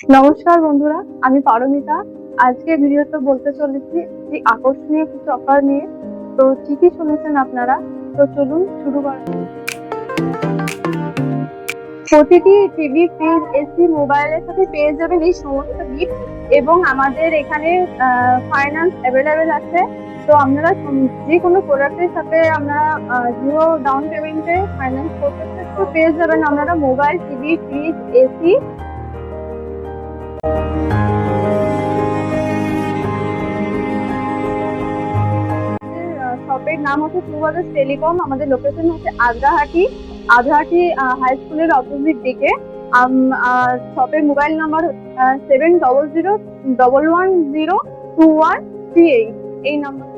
নমস্কার বন্ধুরা, আমি পারমিতা। আজকে ভিডিওতে বলতে চলেছি একটি আকর্ষণীয় কিছু অফার নিয়ে। তো ঠিকই শুনেছেন আপনারা। তো চলুন শুরু করা যাক। প্রতিটি টিভি, ফ্রিজ, এসি, মোবাইলের সাথে পেয়ে যাবেন এই সমস্ত গিফট, এবং আমাদের এখানে ফাইন্যান্স অ্যাভেলেবেল আছে। তো আপনারা যে কোনো প্রোডাক্টের সাথে আপনারা 0 ডাউন পেমেন্টে ফাইন্যান্স করতে তো পেয়ে যাবেন আপনারা মোবাইল, টিভি, ফ্রিজ, এসি। শপের নাম হচ্ছে ট্রু বাজাজ টেলিকম। আমাদের লোকেশন হচ্ছে আদ্রাহাটি। আদ্রাহাটি হাই স্কুলের অপোজিট দিকে। শপের মোবাইল নাম্বার 7001010213 এই নাম্বার।